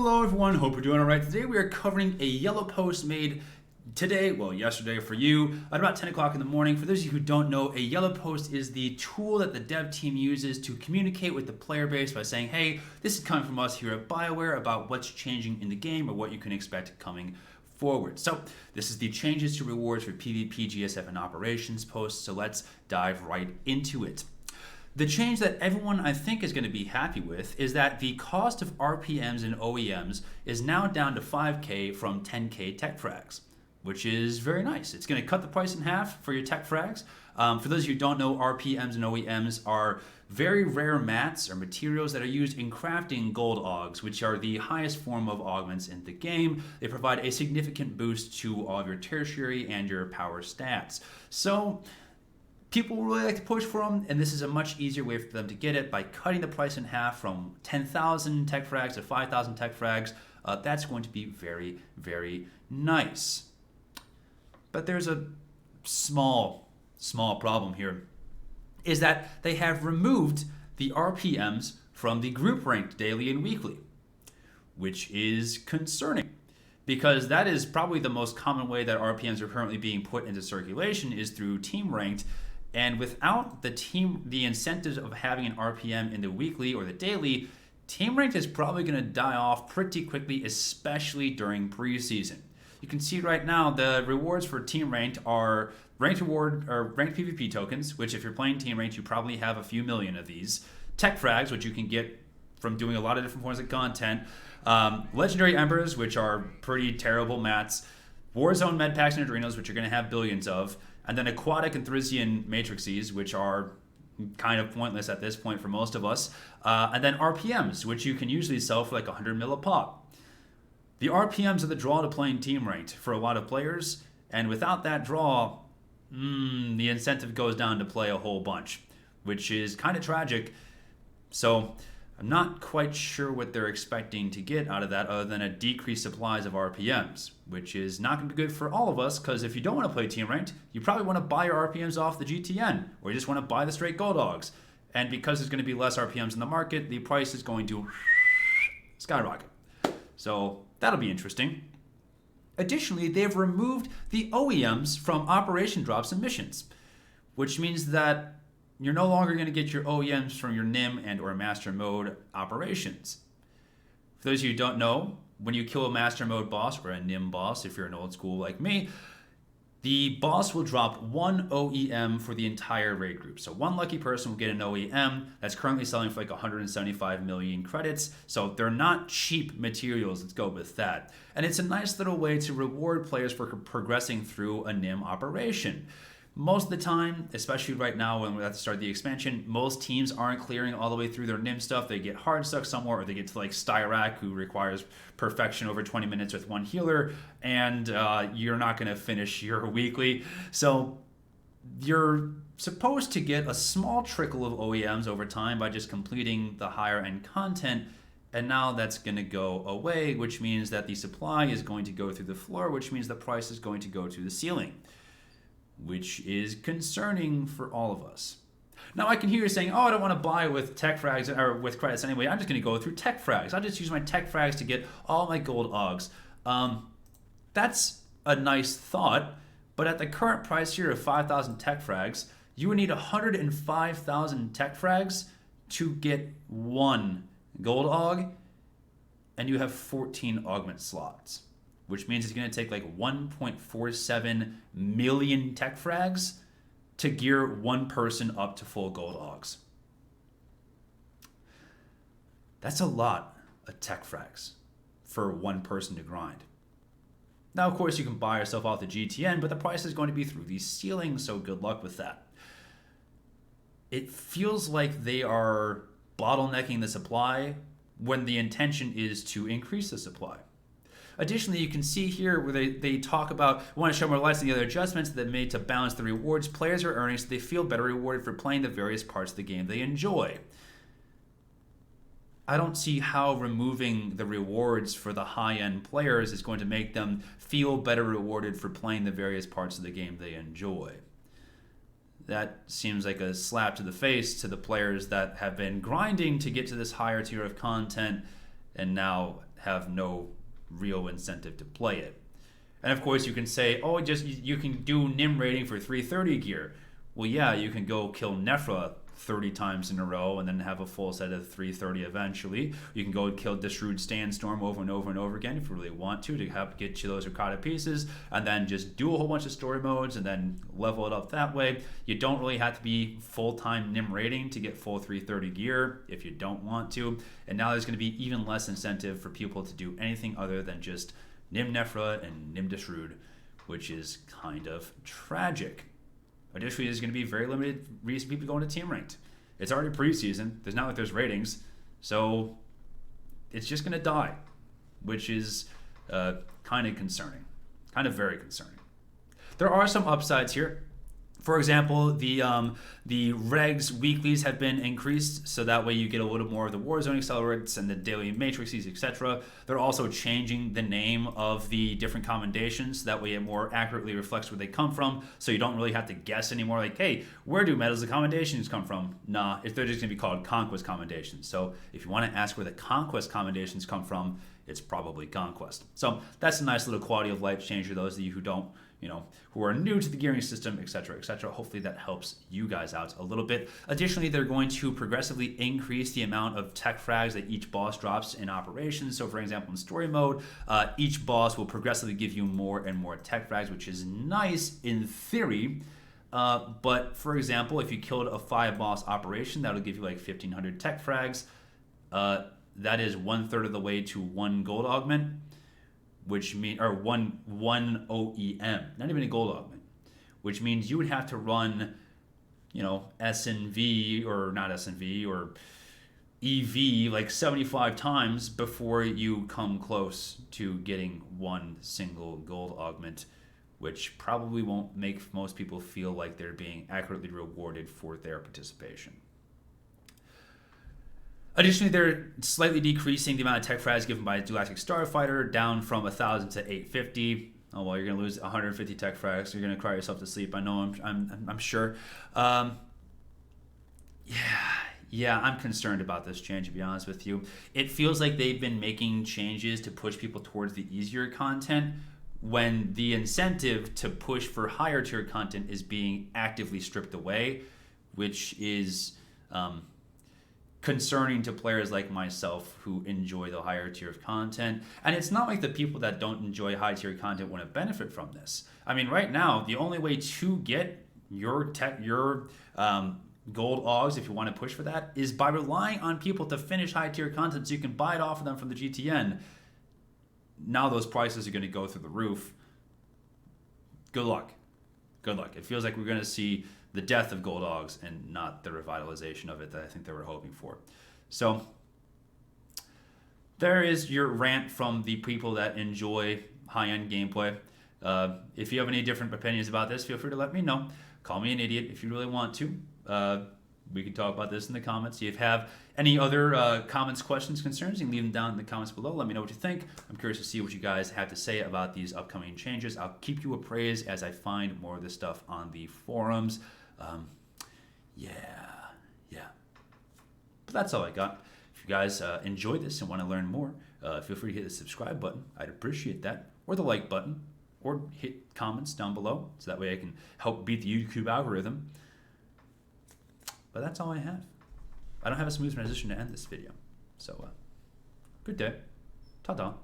Hello everyone, hope you're doing alright. Today we are covering a yellow post made today, well yesterday for you, at about 10 o'clock in the morning. For those of you who don't know, a yellow post is the tool that the dev team uses to communicate with the player base by saying, hey, this is coming from us here at BioWare about what's changing in the game or what you can expect coming forward. So this is the changes to rewards for PvP, GSF, and operations posts, so let's dive right into it. The change that everyone, I think, is going to be happy with is that the cost of RPMs and OEMs is now down to 5K from 10K tech frags, which is very nice. It's going to cut the price in half for your tech frags. For those of you who don't know, RPMs and OEMs are very rare mats or materials that are used in crafting gold augs, which are the highest form of augments in the game. They provide a significant boost to all of your tertiary and your power stats. So people really like to push for them, and this is a much easier way for them to get it by cutting the price in half from 10,000 tech frags to 5,000 tech frags. That's going to be very, very nice. But there's a small problem here, is that they have removed the RPMs from the group ranked daily and weekly, which is concerning, because that is probably the most common way that RPMs are currently being put into circulation is through team ranked. And without the incentives of having an RPM in the weekly or the daily, team ranked is probably going to die off pretty quickly, especially during preseason. You can see right now the rewards for team ranked are ranked PvP tokens, which if you're playing team ranked, you probably have a few million of these. Tech frags, which you can get from doing a lot of different forms of content. Legendary embers, which are pretty terrible mats. Warzone med packs and adrenals, which you're going to have billions of. And then aquatic and Thrizian matrices, which are kind of pointless at this point for most of us. And then RPMs, which you can usually sell for like 100 mil a pop. The RPMs are the draw to playing team ranked for a lot of players, and without that draw, the incentive goes down to play a whole bunch, which is kind of tragic. So I'm not quite sure what they're expecting to get out of that other than a decreased supplies of RPMs, which is not going to be good for all of us, because if you don't want to play team ranked, you probably want to buy your RPMs off the GTN, or you just want to buy the straight gold dogs. And because there's going to be less RPMs in the market, the price is going to skyrocket. So that'll be interesting. Additionally, they've removed the OEMs from operation drops and missions, which means that you're no longer going to get your OEMs from your NIM and or Master Mode operations. For those of you who don't know, when you kill a Master Mode boss or a NIM boss, if you're an old school like me, the boss will drop one OEM for the entire raid group. So one lucky person will get an OEM that's currently selling for like 175 million credits. So they're not cheap materials, let's go with that. And it's a nice little way to reward players for progressing through a NIM operation. Most of the time, especially right now when we're at the start of the expansion, most teams aren't clearing all the way through their NIM stuff. They get hard stuck somewhere, or they get to like Styrak, who requires perfection over 20 minutes with one healer, and you're not going to finish your weekly. So you're supposed to get a small trickle of OEMs over time by just completing the higher end content, and now that's going to go away, which means that the supply is going to go through the floor, which means the price is going to go to the ceiling, which is concerning for all of us. Now I can hear you saying, oh, I don't want to buy with tech frags or with credits anyway. I'm just going to go through tech frags. I'll just use my tech frags to get all my gold augs. That's a nice thought, but at the current price here of 5,000 tech frags, you would need 105,000 tech frags to get one gold aug, and you have 14 augment slots, which means it's going to take like 1.47 million tech frags to gear one person up to full gold augs. That's a lot of tech frags for one person to grind. Now, of course, you can buy yourself off the GTN, but the price is going to be through the ceiling, so good luck with that. It feels like they are bottlenecking the supply when the intention is to increase the supply. Additionally, you can see here where they talk about, want to show more lights on the other adjustments that made to balance the rewards players are earning so they feel better rewarded for playing the various parts of the game they enjoy. I don't see how removing the rewards for the high-end players is going to make them feel better rewarded for playing the various parts of the game they enjoy. That seems like a slap to the face to the players that have been grinding to get to this higher tier of content and now have no real incentive to play it. And of course, you can say, oh, just you can do Nim rating for 330 gear. Well, yeah, you can go kill Nephra 30 times in a row and then have a full set of 330 eventually. You can go kill Disrude Standstorm over and over and over again if you really want to help get you those Okada pieces, and then just do a whole bunch of story modes and then level it up that way. You don't really have to be full-time Nim rating to get full 330 gear if you don't want to. And now there's going to be even less incentive for people to do anything other than just Nim Nephra and Nim Disrude, which is kind of tragic. Additionally, there's going to be very limited reason people going to team ranked. It's already preseason. There's not like there's ratings. So it's just going to die, which is kind of concerning. Kind of very concerning. There are some upsides here. For example, the regs weeklies have been increased, so that way you get a little more of the Warzone accelerates and the daily matrices, etc. They're also changing the name of the different commendations, that way it more accurately reflects where they come from, so you don't really have to guess anymore, like, hey, where do medals of commendations come from? Nah, they're just going to be called Conquest commendations. So if you want to ask where the Conquest commendations come from, it's probably Conquest. So that's a nice little quality of life change for those of you who don't, who are new to the gearing system, etc., etc. Hopefully that helps you guys out a little bit. Additionally, they're going to progressively increase the amount of tech frags that each boss drops in operations. So for example, in story mode, each boss will progressively give you more and more tech frags, which is nice in theory. But for example, if you killed a 5-boss operation, that'll give you like 1,500 tech frags. That is 1/3 of the way to 1 gold augment, which mean or one OEM, not even a gold augment, which means you would have to run, SNV or not SNV or EV like 75 times before you come close to getting 1 single gold augment, which probably won't make most people feel like they're being accurately rewarded for their participation. Additionally, they're slightly decreasing the amount of tech frags given by Galactic Starfighter down from 1,000 to 850. Oh well, you're gonna lose 150 tech frags. You're gonna cry yourself to sleep. I know. I'm sure. Yeah, I'm concerned about this change, to be honest with you. It feels like they've been making changes to push people towards the easier content when the incentive to push for higher tier content is being actively stripped away, which is concerning to players like myself who enjoy the higher tier of content. And it's not like the people that don't enjoy high tier content want to benefit from this. I mean, right now, the only way to get your gold augs, if you want to push for that, is by relying on people to finish high tier content so you can buy it off of them from the GTN. Now those prices are going to go through the roof. Good luck. Good luck. It feels like we're going to see the death of gold augs and not the revitalization of it that I think they were hoping for. So there is your rant from the people that enjoy high-end gameplay. If you have any different opinions about this, feel free to let me know. Call me an idiot if you really want to. We can talk about this in the comments. If you have any other comments, questions, concerns, you can leave them down in the comments below. Let me know what you think. I'm curious to see what you guys have to say about these upcoming changes. I'll keep you appraised as I find more of this stuff on the forums. Yeah. But that's all I got. If you guys enjoyed this and want to learn more, feel free to hit the subscribe button. I'd appreciate that. Or the like button. Or hit comments down below, so that way I can help beat the YouTube algorithm. But that's all I have. I don't have a smooth transition to end this video. So, good day. Ta-ta.